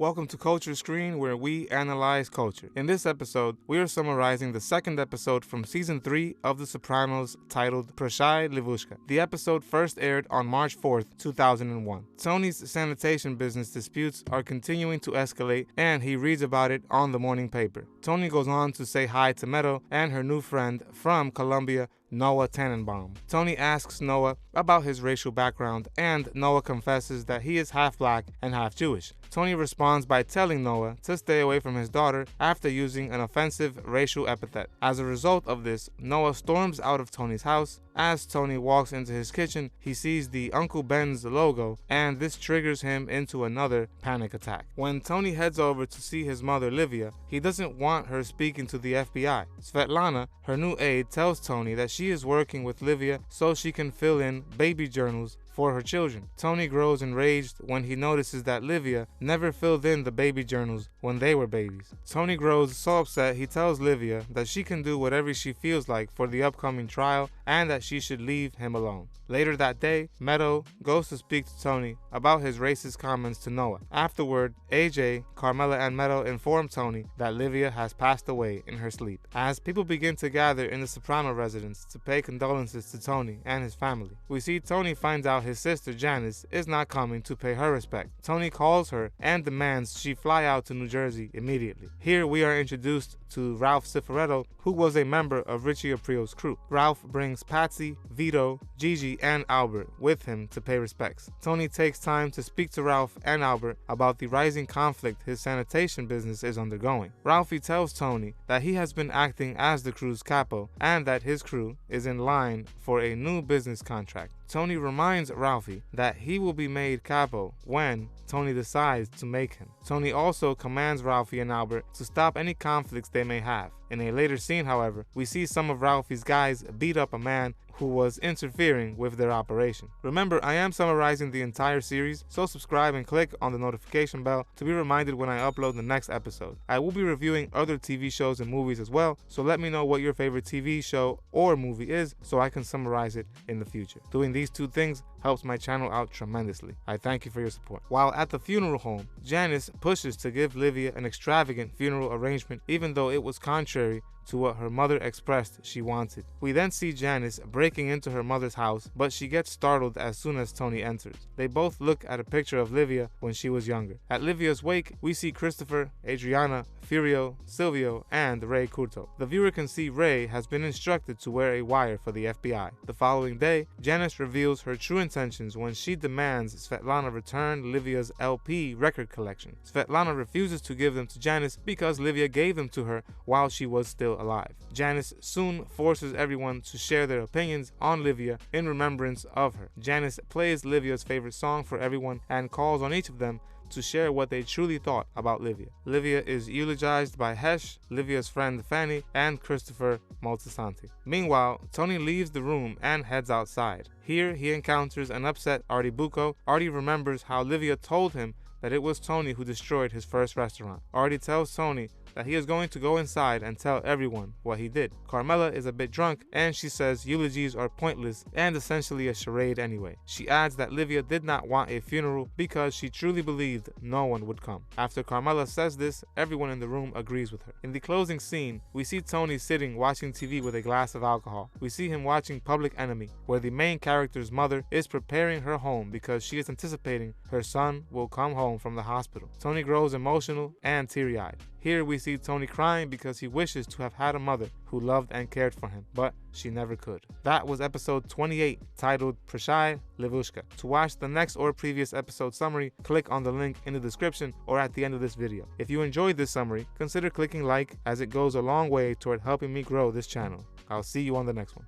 Welcome to Culture Screen, where we analyze culture. In this episode, we are summarizing the second episode from Season 3 of The Sopranos titled Proshai, Livushka. The episode first aired on March 4th, 2001. Tony's sanitation business disputes are continuing to escalate, and he reads about it on the morning paper. Tony goes on to say hi to Meadow and her new friend from Colombia, Noah Tannenbaum. Tony asks Noah about his racial background, and Noah confesses that he is half black and half Jewish. Tony responds by telling Noah to stay away from his daughter after using an offensive racial epithet. As a result of this, Noah storms out of Tony's house. As Tony walks into his kitchen, he sees the Uncle Ben's logo, and this triggers him into another panic attack. When Tony heads over to see his mother, Livia, he doesn't want her speaking to the FBI. Svetlana, her new aide, tells Tony that she is working with Livia so she can fill in baby journals for her children. Tony grows enraged when he notices that Livia never filled in the baby journals when they were babies. Tony grows so upset he tells Livia that she can do whatever she feels like for the upcoming trial and that she should leave him alone. Later that day, Meadow goes to speak to Tony about his racist comments to Noah. Afterward, AJ, Carmela, and Meadow inform Tony that Livia has passed away in her sleep. As people begin to gather in the Soprano residence to pay condolences to Tony and his family, we see Tony finds out his sister Janice is not coming to pay her respect. Tony calls her and demands she fly out to New Jersey immediately. Here we are introduced to Ralph Cifaretto, who was a member of Richie Aprile's crew. Ralph brings Patsy, Vito, Gigi, and Albert with him to pay respects. Tony takes time to speak to Ralph and Albert about the rising conflict his sanitation business is undergoing. Ralphie tells Tony that he has been acting as the crew's capo and that his crew is in line for a new business contract. Tony reminds Ralphie that he will be made capo when Tony decides to make him. Tony also commands Ralphie and Albert to stop any conflicts they may have. In a later scene, however, we see some of Ralphie's guys beat up a man who was interfering with their operation. Remember, I am summarizing the entire series, so subscribe and click on the notification bell to be reminded when I upload the next episode. I will be reviewing other TV shows and movies as well, so let me know what your favorite TV show or movie is so I can summarize it in the future. Doing these two things helps my channel out tremendously. I thank you for your support. While at the funeral home, Janice pushes to give Livia an extravagant funeral arrangement even though it was contrary to what her mother expressed she wanted. We then see Janice breaking into her mother's house, but she gets startled as soon as Tony enters. They both look at a picture of Livia when she was younger. At Livia's wake, we see Christopher, Adriana, Furio, Silvio, and Ray Curto. The viewer can see Ray has been instructed to wear a wire for the FBI. The following day, Janice reveals her true intentions when she demands Svetlana return Livia's LP record collection. Svetlana refuses to give them to Janice because Livia gave them to her while she was still alive. Janice soon forces everyone to share their opinions on Livia in remembrance of her. Janice plays Livia's favorite song for everyone and calls on each of them to share what they truly thought about Livia. Livia is eulogized by Hesh, Livia's friend Fanny, and Christopher Moltisanti. Meanwhile, Tony leaves the room and heads outside. Here, he encounters an upset Artie Bucco. Artie remembers how Livia told him that it was Tony who destroyed his first restaurant. Artie tells Tony that he is going to go inside and tell everyone what he did. Carmela is a bit drunk and she says eulogies are pointless and essentially a charade anyway. She adds that Livia did not want a funeral because she truly believed no one would come. After Carmela says this, everyone in the room agrees with her. In the closing scene, we see Tony sitting watching TV with a glass of alcohol. We see him watching Public Enemy, where the main character's mother is preparing her home because she is anticipating her son will come home from the hospital. Tony grows emotional and teary-eyed. Here we see Tony crying because he wishes to have had a mother who loved and cared for him, but she never could. That was episode 28, titled Proshai, Livushka. To watch the next or previous episode summary, click on the link in the description or at the end of this video. If you enjoyed this summary, consider clicking like, as it goes a long way toward helping me grow this channel. I'll see you on the next one.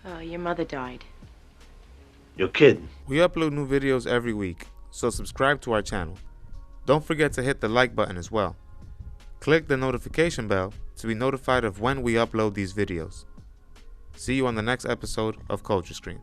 Oh, your mother died. You're kidding. We upload new videos every week, so subscribe to our channel. Don't forget to hit the like button as well. Click the notification bell to be notified of when we upload these videos. See you on the next episode of Culture Screen.